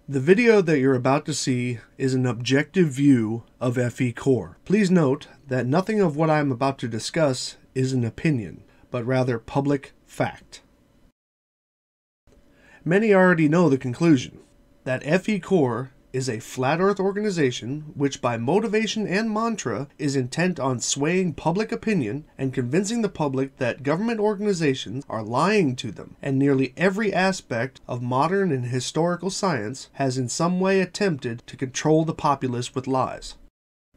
The video that you're about to see is an objective view of FECore. Please note that nothing of what I'm about to discuss is an opinion, but rather public fact. Many already know the conclusion, that FECore is a flat earth organization which by motivation and mantra is intent on swaying public opinion and convincing the public that government organizations are lying to them, and nearly every aspect of modern and historical science has in some way attempted to control the populace with lies.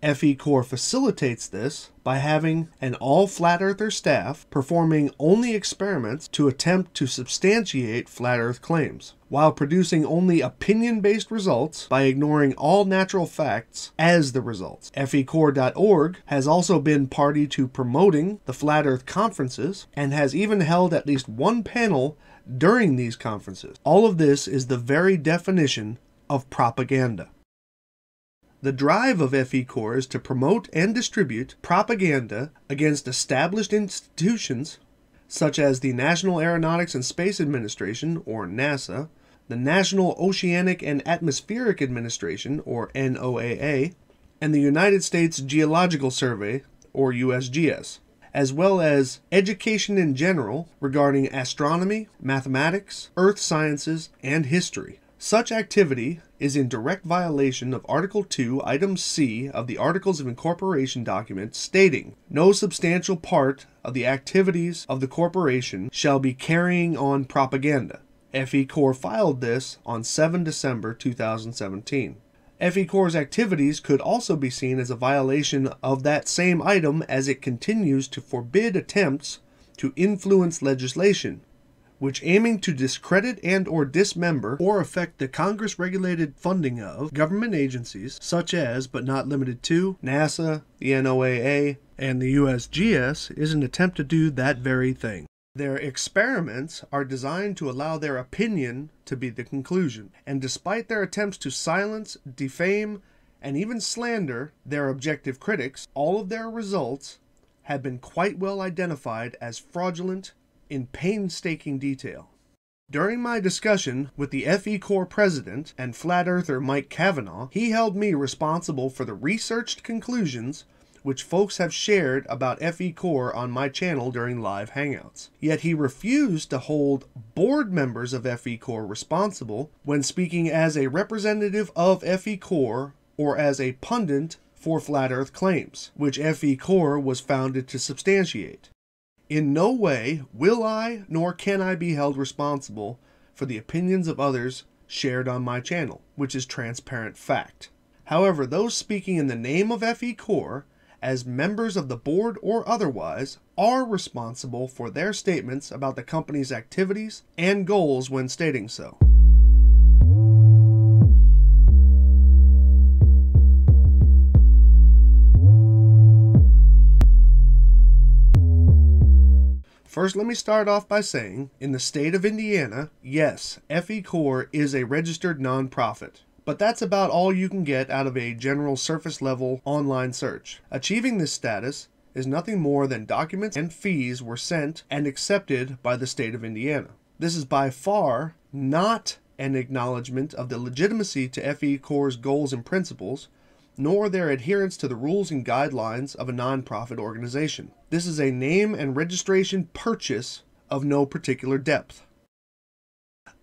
FECore facilitates this by having an all-flat earther staff performing only experiments to attempt to substantiate flat earth claims, while producing only opinion-based results by ignoring all natural facts as the results. FECore.org has also been party to promoting the flat earth conferences and has even held at least one panel during these conferences. All of this is the very definition of propaganda. The drive of FECore is to promote and distribute propaganda against established institutions such as the National Aeronautics and Space Administration, or NASA, the National Oceanic and Atmospheric Administration, or NOAA, and the United States Geological Survey, or USGS, as well as education in general regarding astronomy, mathematics, earth sciences, and history. Such activity is in direct violation of Article 2, Item C of the Articles of Incorporation document stating, "No substantial part of the activities of the corporation shall be carrying on propaganda." FECore filed this on 7 December 2017. FECore's activities could also be seen as a violation of that same item as it continues to forbid attempts to influence legislation, which aiming to discredit and or dismember or affect the Congress-regulated funding of government agencies such as, but not limited to, NASA, the NOAA, and the USGS is an attempt to do that very thing. Their experiments are designed to allow their opinion to be the conclusion, and despite their attempts to silence, defame, and even slander their objective critics, all of their results have been quite well identified as fraudulent in painstaking detail. During my discussion with the FECore president and flat earther Mike Cavanaugh, he held me responsible for the researched conclusions which folks have shared about FECore on my channel during live hangouts. Yet he refused to hold board members of FECore responsible when speaking as a representative of FECore or as a pundit for flat earth claims, which FECore was founded to substantiate. In no way will I nor can I be held responsible for the opinions of others shared on my channel, which is transparent fact. However, those speaking in the name of FECore, as members of the board or otherwise, are responsible for their statements about the company's activities and goals when stating so. First, let me start off by saying, in the state of Indiana, yes, FECore is a registered nonprofit. But that's about all you can get out of a general surface-level online search. Achieving this status is nothing more than documents and fees were sent and accepted by the state of Indiana. This is by far not an acknowledgement of the legitimacy to FECore's goals and principles, nor their adherence to the rules and guidelines of a nonprofit organization. This is a name and registration purchase of no particular depth.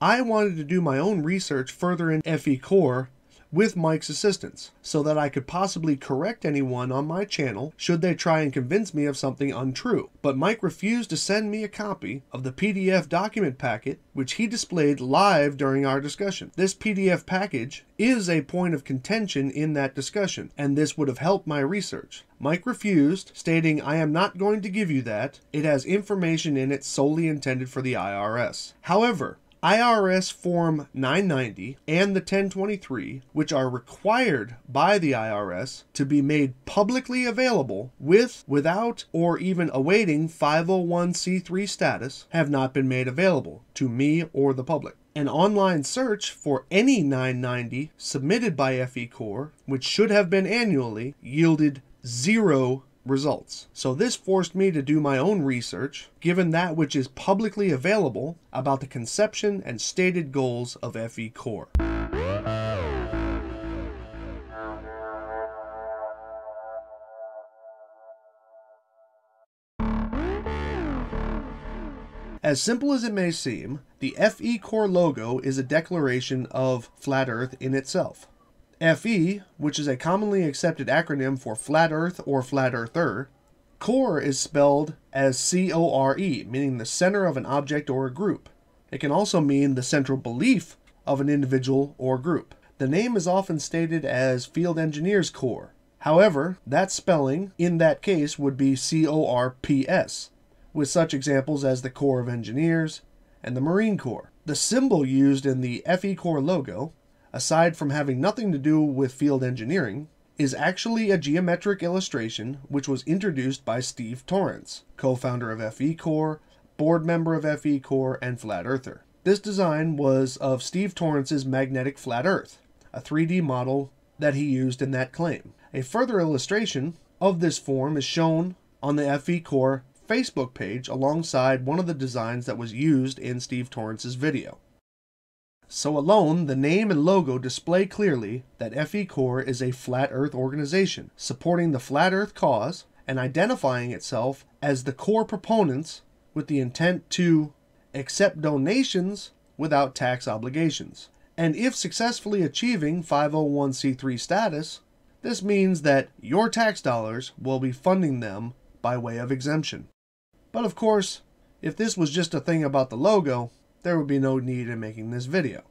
I wanted to do my own research further in FECore with Mike's assistance, so that I could possibly correct anyone on my channel should they try and convince me of something untrue. But Mike refused to send me a copy of the PDF document packet which he displayed live during our discussion. This PDF package is a point of contention in that discussion, and this would have helped my research. Mike refused, stating, "I am not going to give you that. It has information in it solely intended for the IRS." However, IRS Form 990 and the 1023, which are required by the IRS to be made publicly available with, without, or even awaiting 501c3 status, have not been made available to me or the public. An online search for any 990 submitted by FECore, which should have been annually, yielded 0 results. So this forced me to do my own research, given that which is publicly available about the conception and stated goals of FECore. As simple as it may seem, the FECore logo is a declaration of flat Earth in itself. FE, which is a commonly accepted acronym for Flat Earth or Flat Earther, core is spelled as CORE, meaning the center of an object or a group. It can also mean the central belief of an individual or group. The name is often stated as Field Engineers Corps. However, that spelling in that case would be CORPS, with such examples as the Corps of Engineers and the Marine Corps. The symbol used in the FECore logo, aside from having nothing to do with field engineering, is actually a geometric illustration which was introduced by Steve Torrance, co-founder of FECore, board member of FECore, and Flat Earther. This design was of Steve Torrance's magnetic flat Earth, a 3D model that he used in that claim. A further illustration of this form is shown on the FECore Facebook page alongside one of the designs that was used in Steve Torrance's video. So alone, the name and logo display clearly that FECore is a flat Earth organization, supporting the flat Earth cause and identifying itself as the core proponents with the intent to accept donations without tax obligations. And if successfully achieving 501c3 status, this means that your tax dollars will be funding them by way of exemption. But of course, if this was just a thing about the logo, there would be no need in making this video.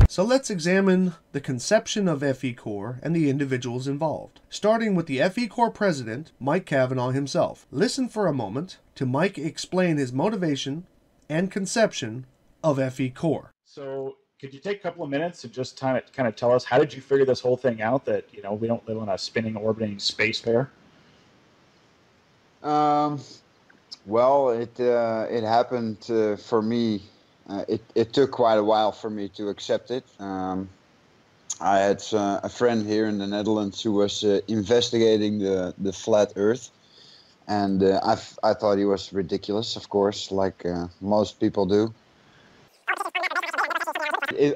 So let's examine the conception of FECore and the individuals involved, starting with the FECore president, Mike Cavanaugh himself. Listen for a moment to Mike explain his motivation and conception of FECore. So could you take a couple of minutes and just kind of tell us, how did you figure this whole thing out, that, we don't live on a spinning, orbiting space fair? Well, it happened for me. It took quite a while for me to accept it. I had a friend here in the Netherlands who was investigating the flat Earth, and I thought he was ridiculous, of course, like most people do.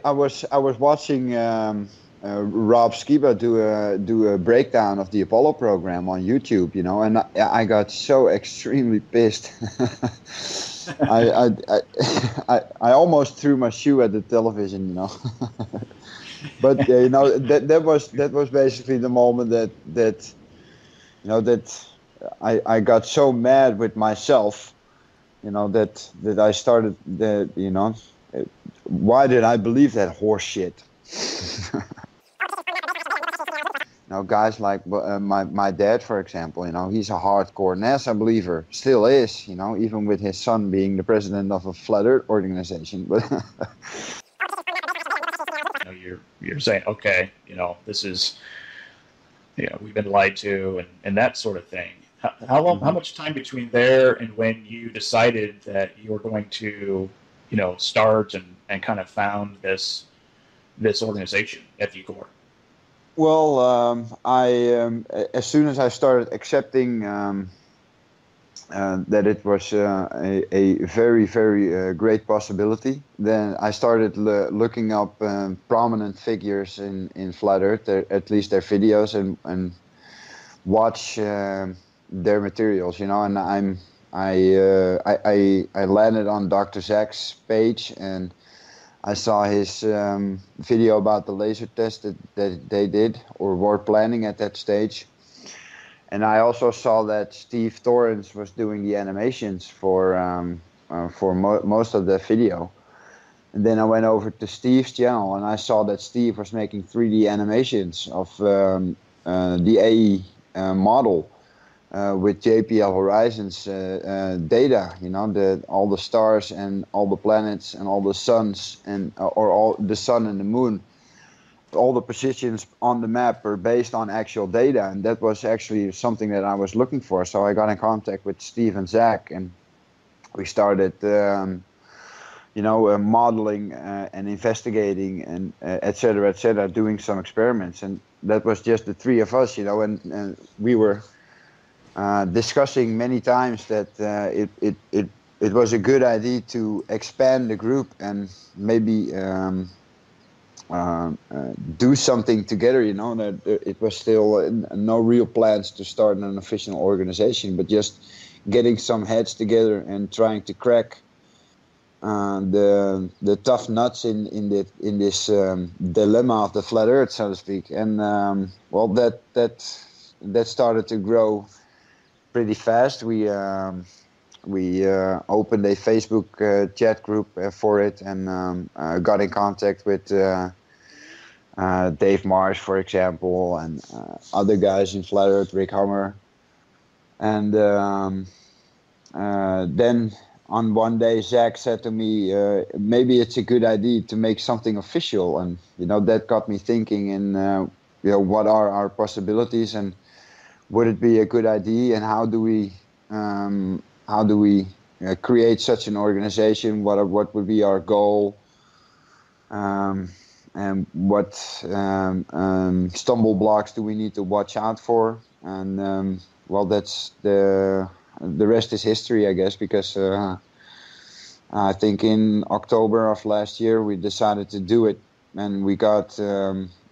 I was watching Rob Skiba do a breakdown of the Apollo program on YouTube, and I got so extremely pissed. I almost threw my shoe at the television, But that was basically the moment that I got so mad with myself, that I started why did I believe that horse shit? Guys like my dad, for example, he's a hardcore NASA believer, still is, even with his son being the president of a flat Earth organization. But you're saying, okay, this is, we've been lied to, and that sort of thing. How long? How much time between there and when you decided that you were going to, start and kind of found this organization, FECore? Well, as soon as I started accepting that it was a very, very great possibility, then I started looking up prominent figures in Flat Earth, at least their videos, and watch their materials, and I landed on Dr. Zach's page, and I saw his video about the laser test that they did or were planning at that stage. And I also saw that Steve Torrance was doing the animations for most of the video. And then I went over to Steve's channel and I saw that Steve was making 3D animations of the AE model with JPL Horizons data, all the stars and all the planets and all the suns or all the sun and the moon. All the positions on the map are based on actual data, and that was actually something that I was looking for. So I got in contact with Steve and Zach, and we started, modeling and investigating and et cetera, doing some experiments. And that was just the three of us, and we were discussing many times that it was a good idea to expand the group and maybe do something together. You know, that it was still no real plans to start an official organization, but just getting some heads together and trying to crack the tough nuts in this dilemma of the flat Earth, so to speak. And well, that started to grow pretty fast. We opened a Facebook chat group for it, and got in contact with Dave Marsh, for example, and other guys in Flat Earth, Rick Hammer. And then on one day, Zach said to me, maybe it's a good idea to make something official. And, you know, that got me thinking, and, you know, what are our possibilities, and would it be a good idea, and how do we create such an organization? What would be our goal? And what stumble blocks do we need to watch out for? And well, that's the rest is history, I guess, because I think in October of last year we decided to do it, and we got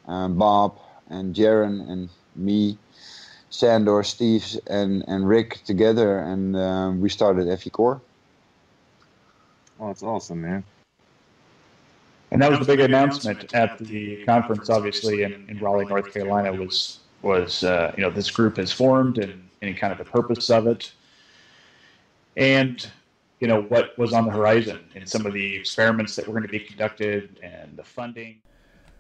Bob and Jaron and me, Sandor, Steve, and Rick together, and we started FECore. Oh, that's awesome, man. And that was the big announcement at the conference, obviously, in Raleigh, North Carolina, was you know, this group has formed, and kind of the purpose of it, and you know what was on the horizon, and some of the experiments that were going to be conducted, and the funding.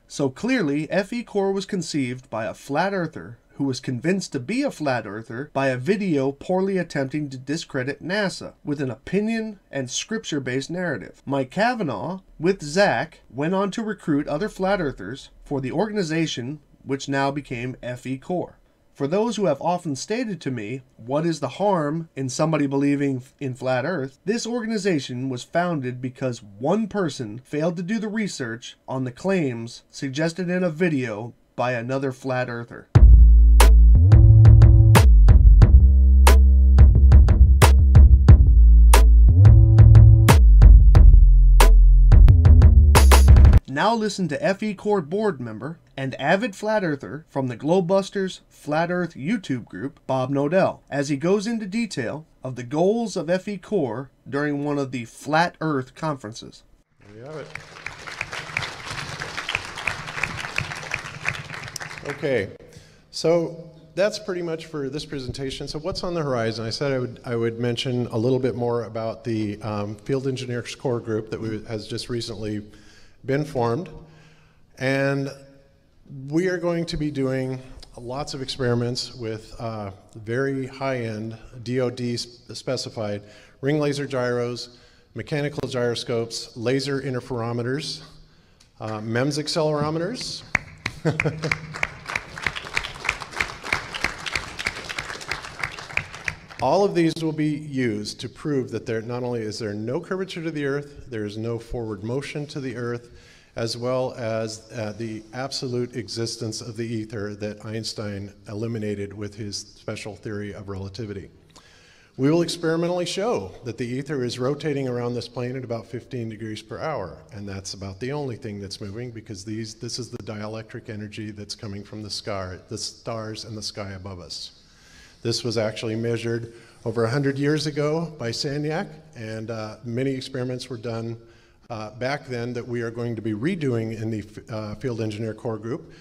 So clearly, FECore was conceived by a flat earther who was convinced to be a flat earther by a video poorly attempting to discredit NASA with an opinion and scripture-based narrative. Mike Cavanaugh, with Zach, went on to recruit other flat earthers for the organization which now became FECore. For those who have often stated to me, what is the harm in somebody believing in flat Earth? This organization was founded because one person failed to do the research on the claims suggested in a video by another flat earther. Now listen to FECore board member and avid flat earther from the Globebusters Flat Earth YouTube group, Bob Nodell, as he goes into detail of the goals of FECore during one of the Flat Earth conferences. There you have it. Okay, so that's pretty much for this presentation. So what's on the horizon? I said I would mention a little bit more about the Field Engineers Core group that has just recently been formed, and we are going to be doing lots of experiments with very high-end DoD specified ring laser gyros, mechanical gyroscopes, laser interferometers, MEMS accelerometers, all of these will be used to prove that there not only is there no curvature to the Earth, there is no forward motion to the Earth, as well as the absolute existence of the ether that Einstein eliminated with his special theory of relativity. We will experimentally show that the ether is rotating around this plane at about 15 degrees per hour, and that's about the only thing that's moving, because this is the dielectric energy that's coming from the stars and the sky above us. This was actually measured over 100 years ago by Sagnac, and many experiments were done back then that we are going to be redoing in the Field Engineer Core group.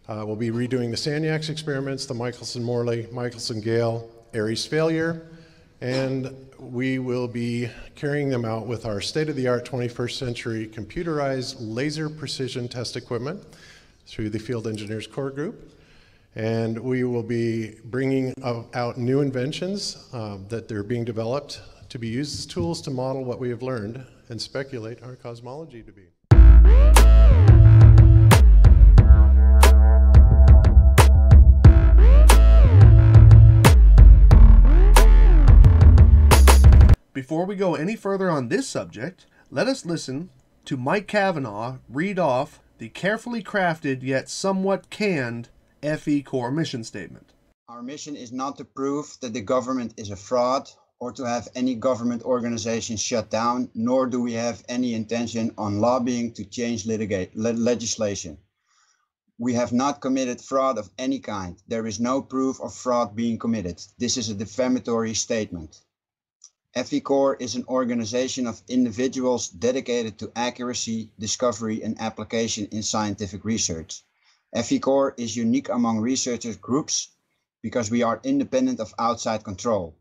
We'll be redoing the Sagnac's experiments, the Michelson-Morley, Michelson-Gale, Aries Failure, and we will be carrying them out with our state-of-the-art 21st century computerized laser precision test equipment through the Field Engineers Core group. And we will be bringing out new inventions that they're being developed to be used as tools to model what we have learned and speculate our cosmology to be. Before we go any further on this subject, let us listen to Mike Cavanaugh read off the carefully crafted yet somewhat canned FECore mission statement. Our mission is not to prove that the government is a fraud or to have any government organization shut down, nor do we have any intention on lobbying to change legislation. We have not committed fraud of any kind. There is no proof of fraud being committed. This is a defamatory statement. FECore is an organization of individuals dedicated to accuracy, discovery, and application in scientific research. FECore is unique among researchers groups because we are independent of outside control.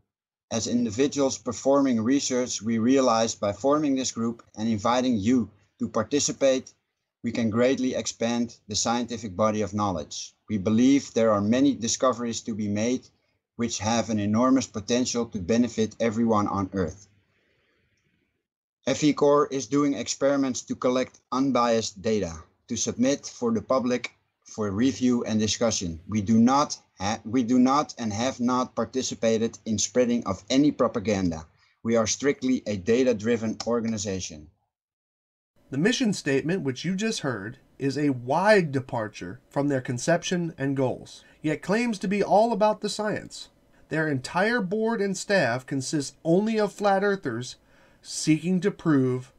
As individuals performing research, we realized by forming this group and inviting you to participate, we can greatly expand the scientific body of knowledge. We believe there are many discoveries to be made which have an enormous potential to benefit everyone on Earth. FECore is doing experiments to collect unbiased data to submit for the public for review and discussion. We do not and have not participated in spreading of any propaganda. We are strictly a data-driven organization. The mission statement, which you just heard, is a wide departure from their conception and goals, yet claims to be all about the science. Their entire board and staff consists only of flat earthers seeking to prove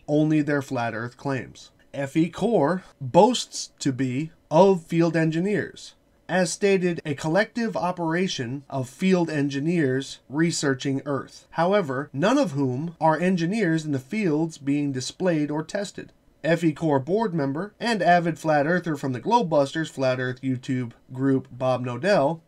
only their flat earth claims. FECore boasts to be of field engineers, as stated, a collective operation of field engineers researching Earth. However, none of whom are engineers in the fields being displayed or tested. FECore board member and avid flat earther from the Globebusters Flat Earth YouTube group, Bob Nodell,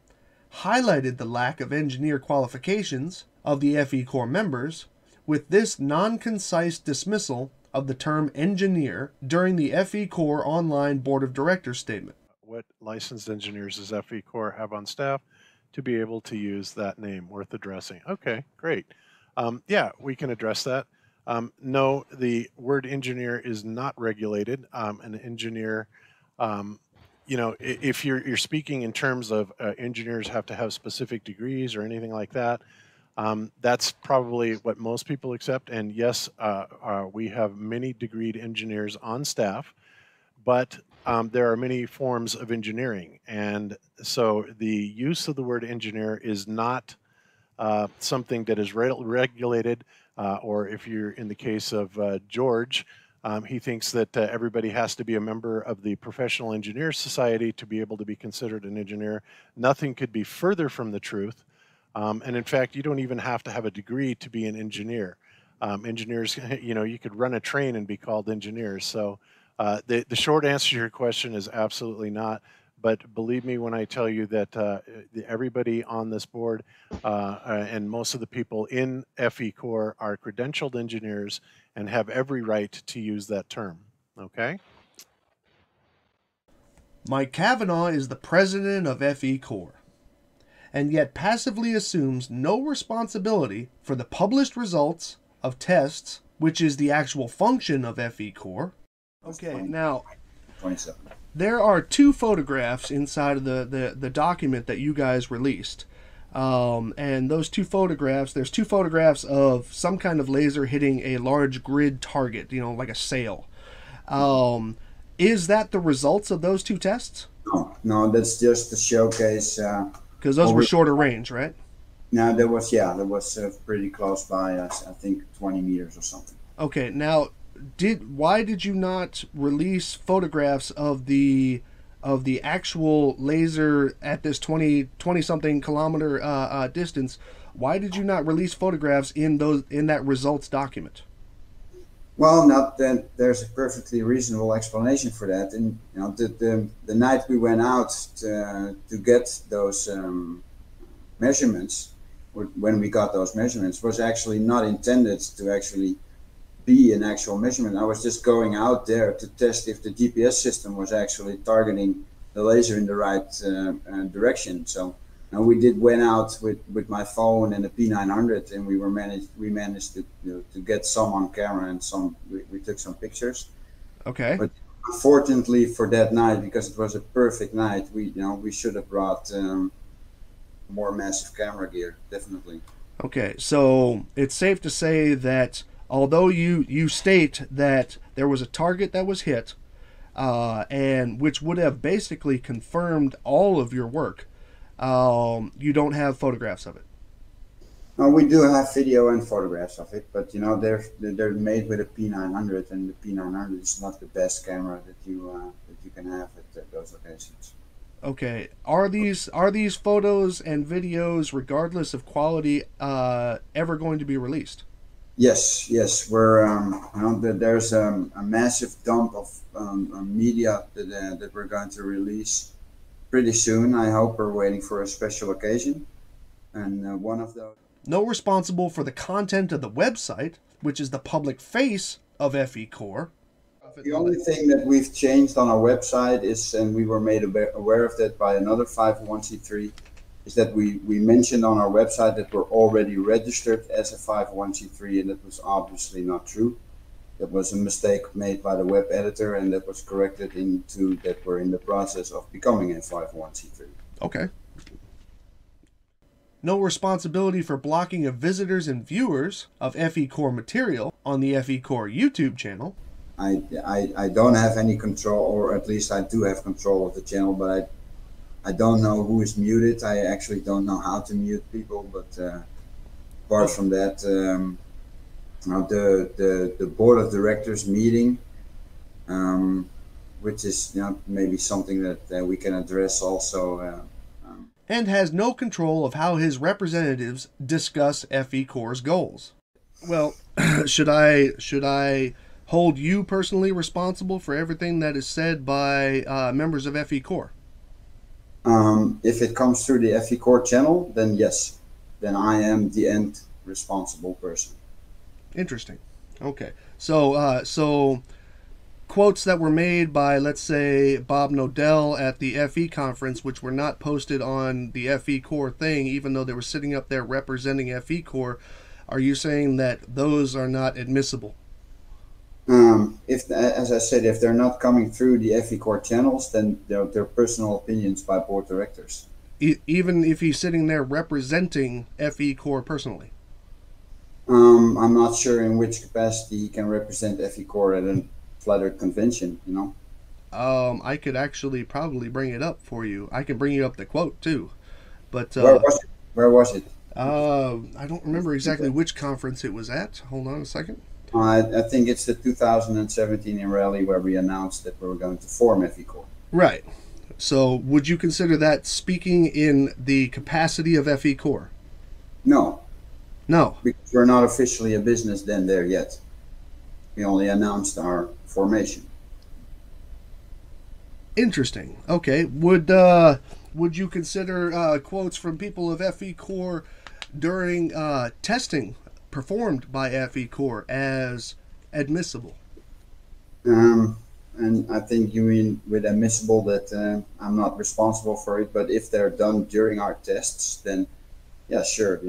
highlighted the lack of engineer qualifications of the FECore members with this non-concise dismissal of the term engineer during the FECore online board of directors statement. What licensed engineers does FECore have on staff to be able to use that name? Worth addressing. Okay, great. Yeah, we can address that. No, the word engineer is not regulated. An engineer, you know, if you're speaking in terms of engineers have to have specific degrees or anything like that, that's probably what most people accept. And yes, we have many degreed engineers on staff, but there are many forms of engineering. And so the use of the word engineer is not something that is regulated, or if you're in the case of George, he thinks that everybody has to be a member of the Professional Engineers Society to be able to be considered an engineer. Nothing could be further from the truth. And in fact, you don't even have to have a degree to be an engineer. Engineers, you know, you could run a train and be called engineers. So the short answer to your question is absolutely not. But believe me when I tell you that everybody on this board and most of the people in FECore are credentialed engineers and have every right to use that term. Okay? Mike Cavanaugh is the president of FECore, and yet passively assumes no responsibility for the published results of tests, which is the actual function of FECore. Okay, now, 27. There are two photographs inside of the document that you guys released. And those two photographs, there's two photographs of some kind of laser hitting a large grid target, you know, like a sail. Is that the results of those two tests? No, that's just to showcase. Because those were shorter range, right? No, that was pretty close by us. I think 20 meters or something. Okay, now, why did you not release photographs of the actual laser at this 20 something kilometer distance? Why did you not release photographs in that results document? Well, not that there's a perfectly reasonable explanation for that. And you know, the night we went out to get those measurements, when we got those measurements, was actually not intended to actually be an actual measurement. I was just going out there to test if the GPS system was actually targeting the laser in the right direction. So we went out with my phone and a P900, and we managed to get some on camera, and we took some pictures. Okay. But unfortunately for that night, because it was a perfect night, we should have brought more massive camera gear, definitely. Okay, so it's safe to say that although you state that there was a target that was hit, and which would have basically confirmed all of your work, you don't have photographs of it. We do have video and photographs of it, but you know they're made with a P900, and the P900 is not the best camera that you can have at those locations. Okay, are these photos and videos, regardless of quality, ever going to be released? Yes, yes, we're you know, there's a massive dump of media that we're going to release pretty soon. I hope we're waiting for a special occasion, and one of those. No responsible for the content of the website, which is the public face of FECore. The only thing that we've changed on our website is, and we were made aware of that by another 501c3, is that we mentioned on our website that we're already registered as a 501c3, and that was obviously not true. That was a mistake made by the web editor, and that was corrected into that we're in the process of becoming a 501c3. Okay. No responsibility for blocking of visitors and viewers of FECore material on the FECore YouTube channel. I don't have any control, or at least I do have control of the channel, but I don't know who is muted. I actually don't know how to mute people, but apart from that, the board of directors meeting, which is maybe something that we can address also. And has no control of how his representatives discuss FECore's goals. Well, should I hold you personally responsible for everything that is said by members of FECore? If it comes through the FECore channel, then yes. Then I am the end responsible person. Interesting. Okay. So quotes that were made by, let's say, Bob Nodell at the FE conference, which were not posted on the FECore thing, even though they were sitting up there representing FECore, are you saying that those are not admissible? If, as I said, if they're not coming through the FECore channels, then they're personal opinions by board directors. Even if he's sitting there representing FECore personally? I'm not sure in which capacity he can represent FECore at a Flat Earth convention, I could actually probably bring it up for you. I can bring you up the quote too. But where was it? I don't remember exactly which conference it was at. Hold on a second. I think it's the 2017 in Raleigh where we announced that we were going to form FECore. Right. So would you consider that speaking in the capacity of FECore? No. No. Because we're not officially a business then there yet. We only announced our formation. Interesting. Okay. Would you consider quotes from people of FECore during testing performed by FECore as admissible? And I think you mean with admissible that I'm not responsible for it, but if they're done during our tests, then yeah, sure,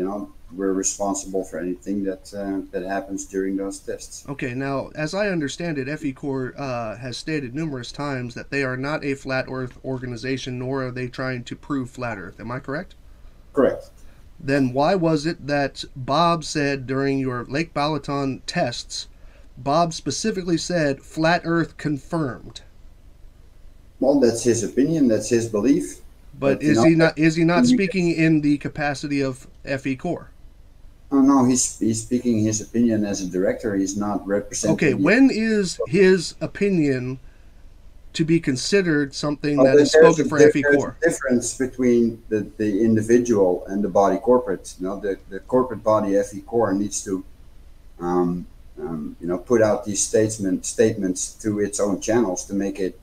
we're responsible for anything that happens during those tests. Okay, now, as I understand it, FECore has stated numerous times that they are not a flat Earth organization, nor are they trying to prove flat Earth. Am I correct? Correct. Then why was it that Bob said during your Lake Balaton tests, Bob specifically said flat Earth confirmed? Well, that's his opinion. That's his belief. But is he not speaking in the capacity of FECore? Oh no, he's speaking his opinion as a director. He's not representing. Okay, when is his opinion to be considered something that is spoken for FECore? There's a difference between the individual and the body corporate. The corporate body FECore needs to put out these statements through its own channels to make it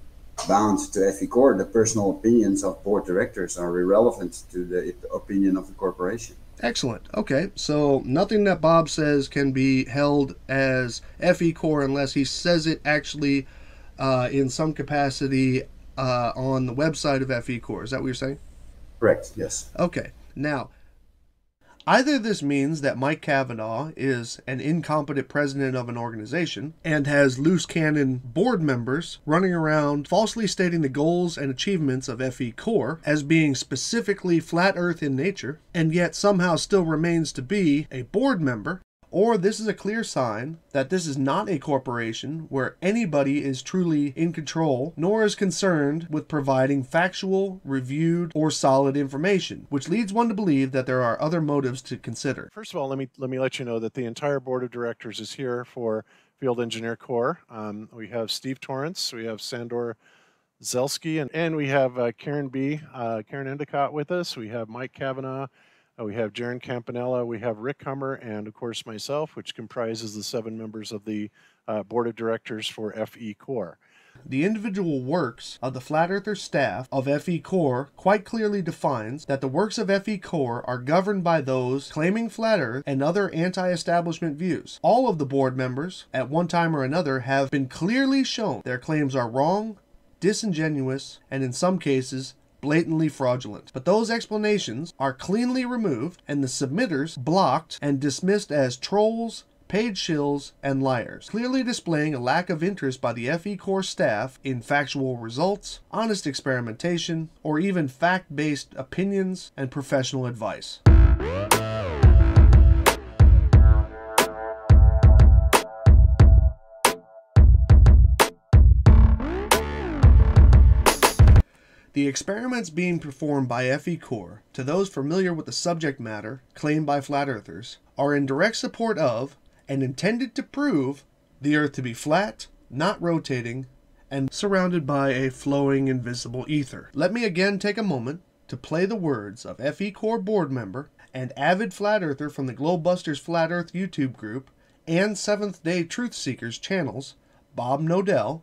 bound to FECore. The personal opinions of board directors are irrelevant to the opinion of the corporation. Excellent. Okay, so nothing that Bob says can be held as FECore unless he says it actually in some capacity on the website of FECore. Is that what you're saying? Correct, yes. Okay, now, either this means that Mike Cavanaugh is an incompetent president of an organization and has loose cannon board members running around falsely stating the goals and achievements of FECore as being specifically flat Earth in nature, and yet somehow still remains to be a board member, or this is a clear sign that this is not a corporation where anybody is truly in control, nor is concerned with providing factual, reviewed, or solid information, which leads one to believe that there are other motives to consider. First of all, let me let you know that the entire board of directors is here for Field Engineer Corps. We have Steve Torrance, we have Sandor Zelski, and we have Karen Karen Endicott with us. We have Mike Kavanaugh, we have Jaron Campanella, we have Rick Hummer, and of course myself, which comprises the 7 members of the board of directors for FECore. The individual works of the Flat Earther staff of FECore quite clearly defines that the works of FECore are governed by those claiming Flat Earth and other anti-establishment views. All of the board members, at one time or another, have been clearly shown their claims are wrong, disingenuous, and in some cases, blatantly fraudulent. But those explanations are cleanly removed and the submitters blocked and dismissed as trolls, paid shills, and liars, clearly displaying a lack of interest by the FECore staff in factual results, honest experimentation, or even fact-based opinions and professional advice. The experiments being performed by FECore, to those familiar with the subject matter claimed by Flat Earthers, are in direct support of and intended to prove the Earth to be flat, not rotating, and surrounded by a flowing invisible ether. Let me again take a moment to play the words of FECore board member and avid Flat Earther from the Globebusters Flat Earth YouTube group and Seventh Day Truth Seekers channels, Bob Nodell,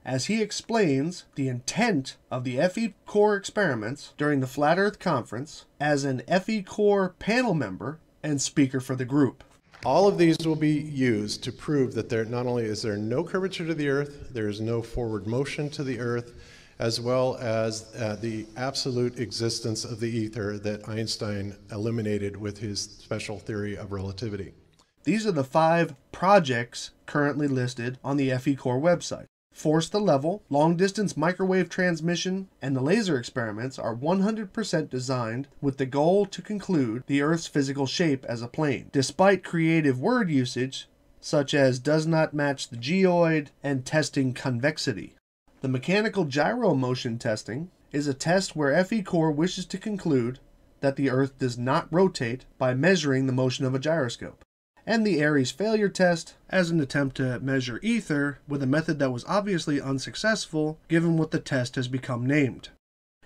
as he explains the intent of the FECore experiments during the Flat Earth Conference as an FECore panel member and speaker for the group. All of these will be used to prove that there not only is there no curvature to the Earth, there is no forward motion to the Earth, as well as the absolute existence of the ether that Einstein eliminated with his special theory of relativity. These are the 5 projects currently listed on the FECore website. Force the Level, long-distance microwave transmission, and the laser experiments are 100% designed with the goal to conclude the Earth's physical shape as a plane, despite creative word usage such as does not match the geoid and testing convexity. The mechanical gyro motion testing is a test where FECore wishes to conclude that the Earth does not rotate by measuring the motion of a gyroscope, and the Aries Failure test as an attempt to measure ether with a method that was obviously unsuccessful given what the test has become named.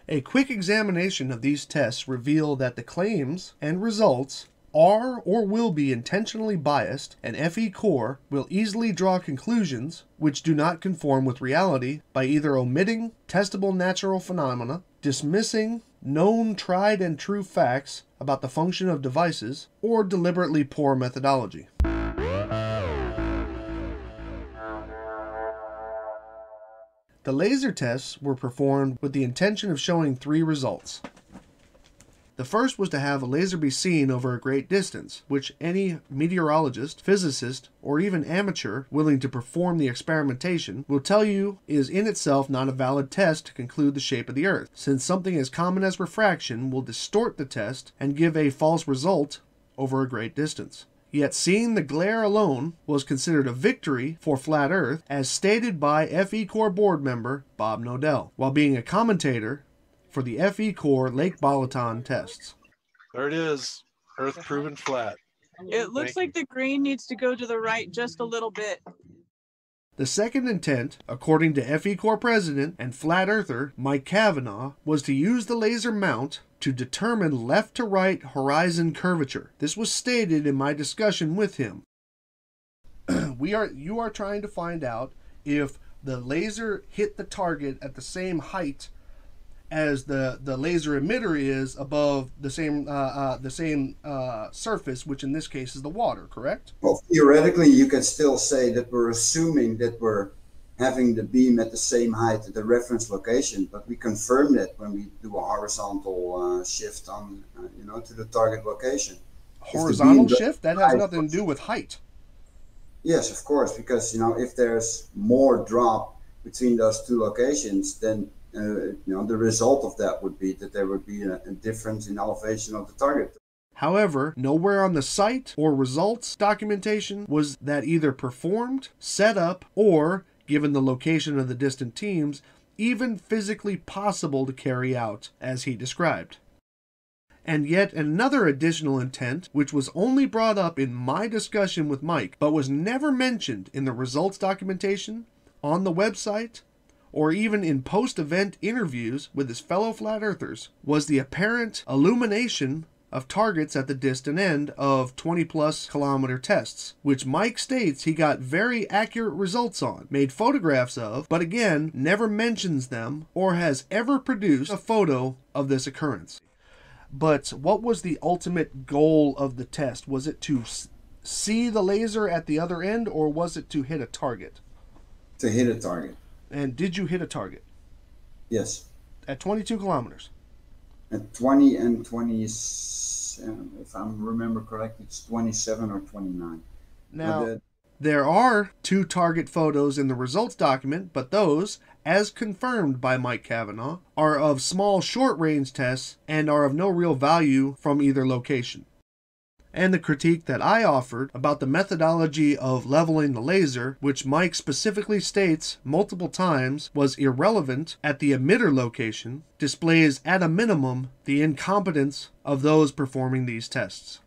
A quick examination of these tests reveal that the claims and results are or will be intentionally biased, and FECore will easily draw conclusions which do not conform with reality by either omitting testable natural phenomena, dismissing known tried and true facts about the function of devices, or deliberately poor methodology. The laser tests were performed with the intention of showing 3 results. The first was to have a laser be seen over a great distance, which any meteorologist, physicist, or even amateur willing to perform the experimentation will tell you is in itself not a valid test to conclude the shape of the Earth, since something as common as refraction will distort the test and give a false result over a great distance. Yet seeing the glare alone was considered a victory for Flat Earth, as stated by FECore board member Bob Nodell, while being a commentator for the FECore Lake Balaton tests. There it is, Earth proven flat. It looks like the green needs to go to the right just a little bit. The second intent, according to FECore president and Flat Earther Mike Kavanaugh, was to use the laser mount to determine left to right horizon curvature. This was stated in my discussion with him. You are trying to find out if the laser hit the target at the same height as the laser emitter is above the same surface, which in this case is the water, correct? Well, theoretically, you can still say that we're assuming that we're having the beam at the same height at the reference location, but we confirm that when we do a horizontal shift on, to the target location. Horizontal shift? That has nothing to do with height. Yes, of course, because, if there's more drop between those 2 locations, then the result of that would be that there would be a difference in elevation of the target. However, nowhere on the site or results documentation was that either performed, set up, or, given the location of the distant teams, even physically possible to carry out, as he described. And yet another additional intent, which was only brought up in my discussion with Mike, but was never mentioned in the results documentation, on the website, or even in post-event interviews with his fellow flat earthers, was the apparent illumination of targets at the distant end of 20-plus kilometer tests, which Mike states he got very accurate results on, made photographs of, but again, never mentions them or has ever produced a photo of this occurrence. But what was the ultimate goal of the test? Was it to see the laser at the other end, or was it to hit a target? To hit a target. And did you hit a target? Yes. At 22 kilometers? At 20 and 27, if I remember correctly, it's 27 or 29. Now, there are 2 target photos in the results document, but those, as confirmed by Mike Cavanaugh, are of small short-range tests and are of no real value from either location. And the critique that I offered about the methodology of leveling the laser, which Mike specifically states multiple times was irrelevant at the emitter location, displays at a minimum the incompetence of those performing these tests.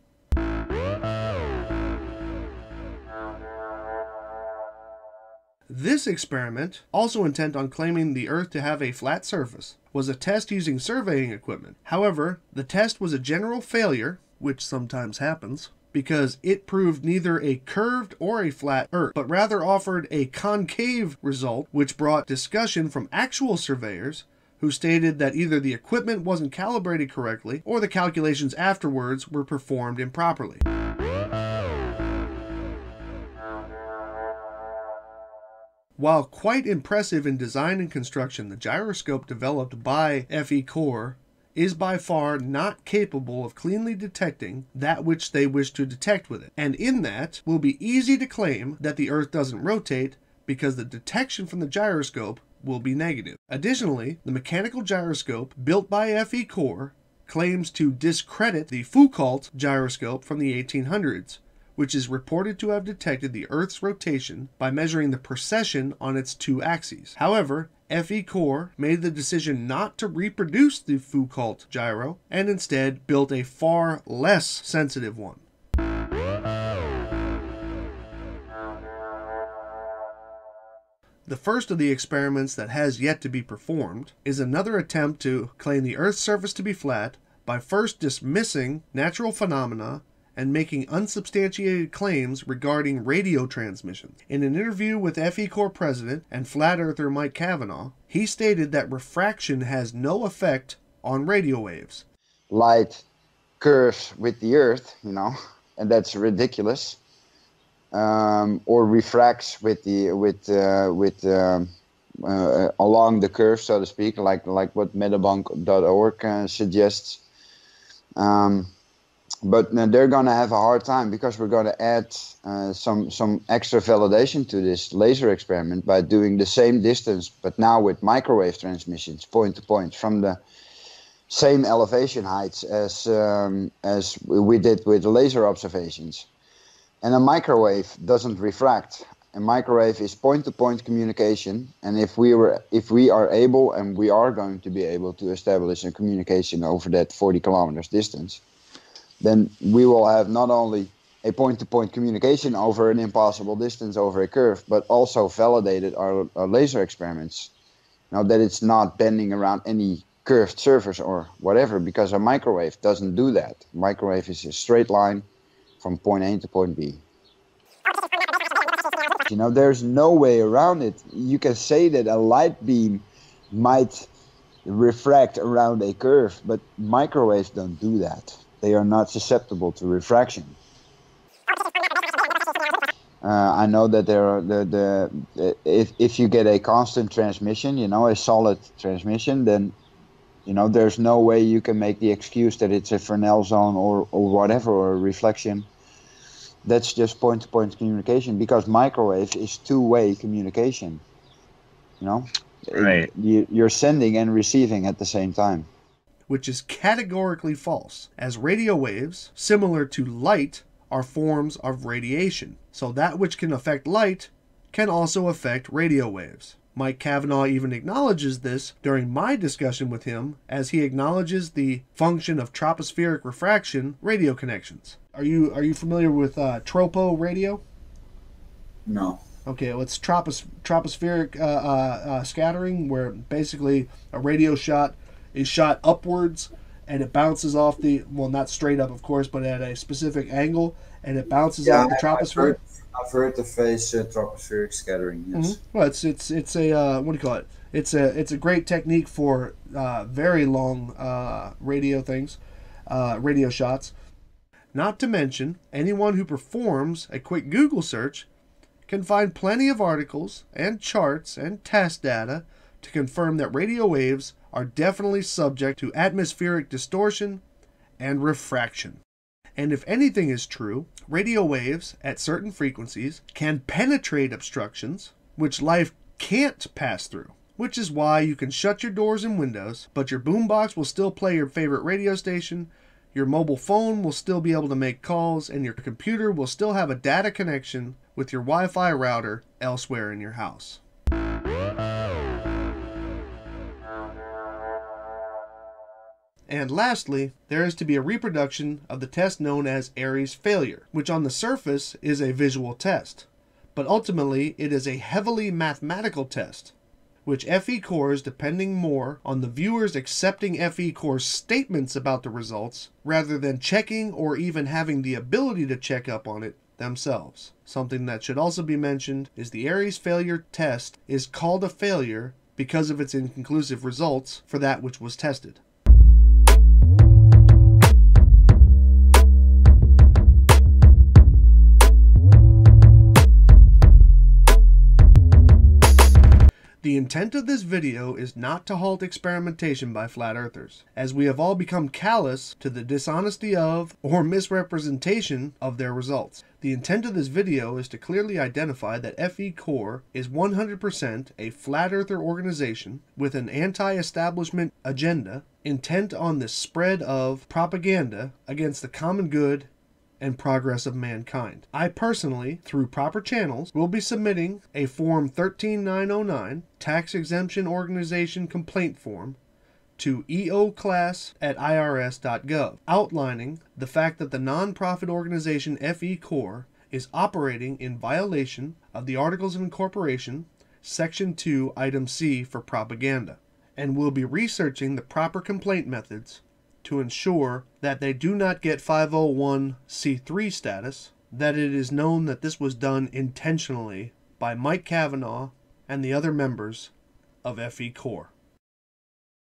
This experiment, also intent on claiming the Earth to have a flat surface, was a test using surveying equipment. However, the test was a general failure, which sometimes happens, because it proved neither a curved or a flat Earth, but rather offered a concave result, which brought discussion from actual surveyors who stated that either the equipment wasn't calibrated correctly or the calculations afterwards were performed improperly. While quite impressive in design and construction, the gyroscope developed by FECore is by far not capable of cleanly detecting that which they wish to detect with it, and in that will be easy to claim that the Earth doesn't rotate because the detection from the gyroscope will be negative. Additionally, the mechanical gyroscope built by FECore claims to discredit the Foucault gyroscope from the 1800s, which is reported to have detected the Earth's rotation by measuring the precession on its 2 axes. However, FECore made the decision not to reproduce the Foucault gyro and instead built a far less sensitive one. The first of the experiments that has yet to be performed is another attempt to claim the Earth's surface to be flat by first dismissing natural phenomena and making unsubstantiated claims regarding radio transmissions. In an interview with FECore president and flat earther Mike Cavanaugh, he stated that refraction has no effect on radio waves. Light curves with the Earth, and that's ridiculous. Or refracts with along the curve, so to speak, like what metabunk.org suggests. But they're going to have a hard time because we're going to add some extra validation to this laser experiment by doing the same distance, but now with microwave transmissions, point to point, from the same elevation heights as we did with the laser observations. And a microwave doesn't refract. A microwave is point-to-point communication, and if we are able, and we are going to be able to establish a communication over that 40 kilometers distance, then we will have not only a point-to-point communication over an impossible distance over a curve, but also validated our laser experiments. Now that it's not bending around any curved surface or whatever, because a microwave doesn't do that. Microwave is a straight line from point A to point B. There's no way around it. You can say that a light beam might refract around a curve, but microwaves don't do that. They are not susceptible to refraction. I know that there are if you get a constant transmission, a solid transmission, then there's no way you can make the excuse that it's a Fresnel zone or whatever, or a reflection. That's just point-to-point communication, because microwave is two-way communication. Right. You're sending and receiving at the same time. which is categorically false, as radio waves, similar to light, are forms of radiation. So that which can affect light can also affect radio waves. Mike Cavanaugh even acknowledges this during my discussion with him, as he acknowledges the function of tropospheric refraction radio connections. Are you familiar with tropo radio? No. Okay, well, it's tropospheric scattering, where basically a radio shot is shot upwards and it bounces off the, well, not straight up, of course, but at a specific angle, and it bounces off the troposphere. I've heard the phrase tropospheric scattering. Yes. Mm-hmm. Well, it's a what do you call it? It's a great technique for very long radio things, radio shots. Not to mention, anyone who performs a quick Google search can find plenty of articles and charts and test data to confirm that radio waves are definitely subject to atmospheric distortion and refraction. And if anything is true, radio waves at certain frequencies can penetrate obstructions which life can't pass through, which is why you can shut your doors and windows, but your boombox will still play your favorite radio station, your mobile phone will still be able to make calls, and your computer will still have a data connection with your Wi-Fi router elsewhere in your house. And lastly, there is to be a reproduction of the test known as Aries Failure, which on the surface is a visual test, but ultimately it is a heavily mathematical test, which FECore is depending more on the viewers accepting FECore's statements about the results rather than checking or even having the ability to check up on it themselves. Something that should also be mentioned is the Aries Failure test is called a failure because of its inconclusive results for that which was tested. The intent of this video is not to halt experimentation by flat earthers, as we have all become callous to the dishonesty of or misrepresentation of their results. The intent of this video is to clearly identify that FECore is 100% a flat earther organization with an anti-establishment agenda intent on the spread of propaganda against the common good and progress of mankind. I personally, through proper channels, will be submitting a Form 13909 Tax Exemption Organization Complaint Form to eoclass@irs.gov, outlining the fact that the nonprofit organization FECore is operating in violation of the Articles of Incorporation, Section 2, Item C for propaganda, and will be researching the proper complaint methods to ensure that they do not get 501c3 status, that it is known that this was done intentionally by Mike Cavanaugh and the other members of FECore.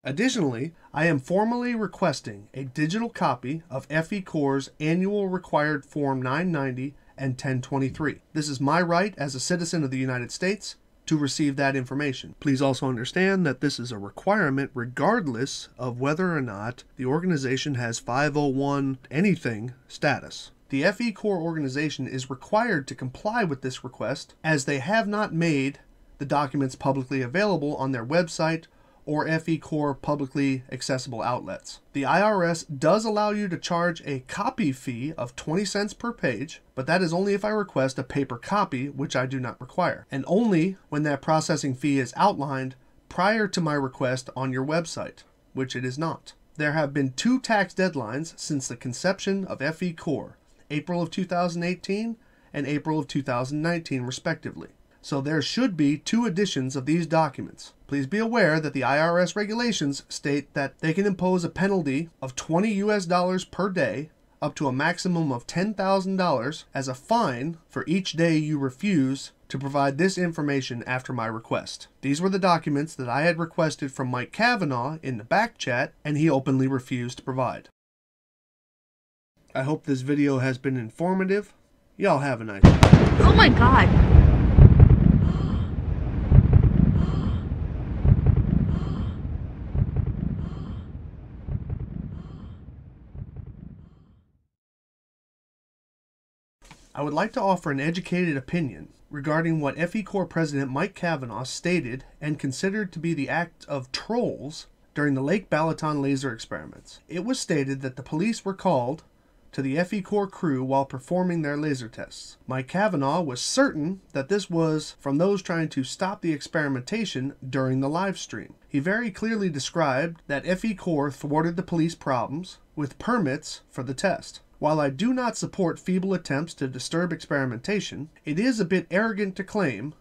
Additionally, I am formally requesting a digital copy of FECore's annual required Form 990 and 1023. This is my right as a citizen of the United States to receive that information. Please also understand that this is a requirement regardless of whether or not the organization has 501 anything status. The FECore organization is required to comply with this request, as they have not made the documents publicly available on their website or FECore publicly accessible outlets. The IRS does allow you to charge a copy fee of 20 cents per page, but that is only if I request a paper copy, which I do not require, and only when that processing fee is outlined prior to my request on your website, which it is not. There have been 2 tax deadlines since the conception of FECore, April of 2018 and April of 2019 respectively. So there should be 2 editions of these documents. Please be aware that the IRS regulations state that they can impose a penalty of $20 US per day up to a maximum of $10,000 as a fine for each day you refuse to provide this information after my request. These were the documents that I had requested from Mike Cavanaugh in the back chat, and he openly refused to provide. I hope this video has been informative. Y'all have a nice day. Oh my god. I would like to offer an educated opinion regarding what FECore President Mike Cavanaugh stated and considered to be the act of trolls during the Lake Balaton laser experiments. It was stated that the police were called to the FECore crew while performing their laser tests. Mike Cavanaugh was certain that this was from those trying to stop the experimentation during the live stream. He very clearly described that FECore thwarted the police problems with permits for the test. While I do not support feeble attempts to disturb experimentation, it is a bit arrogant to claim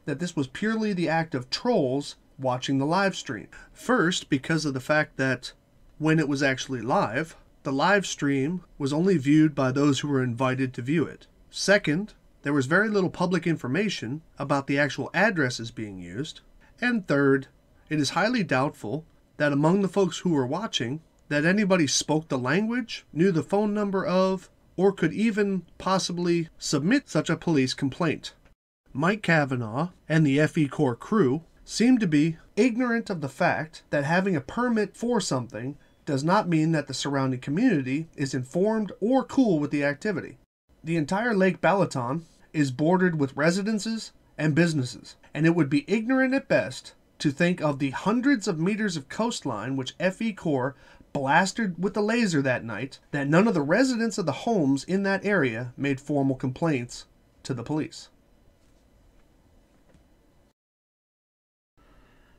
that this was purely the act of trolls watching the live stream. First, because of the fact that when it was actually live, the live stream was only viewed by those who were invited to view it. Second, there was very little public information about the actual addresses being used. And third, it is highly doubtful that among the folks who were watching, that anybody spoke the language, knew the phone number of, or could even possibly submit such a police complaint. Mike Cavanaugh and the FECore crew seem to be ignorant of the fact that having a permit for something does not mean that the surrounding community is informed or cool with the activity. The entire Lake Balaton is bordered with residences and businesses, and it would be ignorant at best to think of the hundreds of meters of coastline which FECore blasted with the laser that night, that none of the residents of the homes in that area made formal complaints to the police.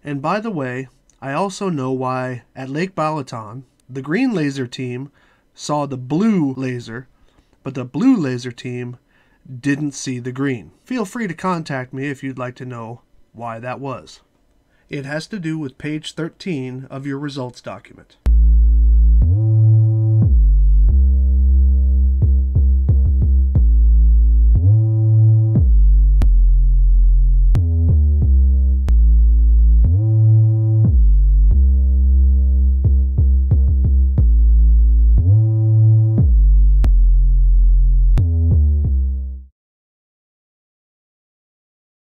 And by the way, I also know why at Lake Balaton, the green laser team saw the blue laser, but the blue laser team didn't see the green. Feel free to contact me if you'd like to know why that was. It has to do with page 13 of your results document.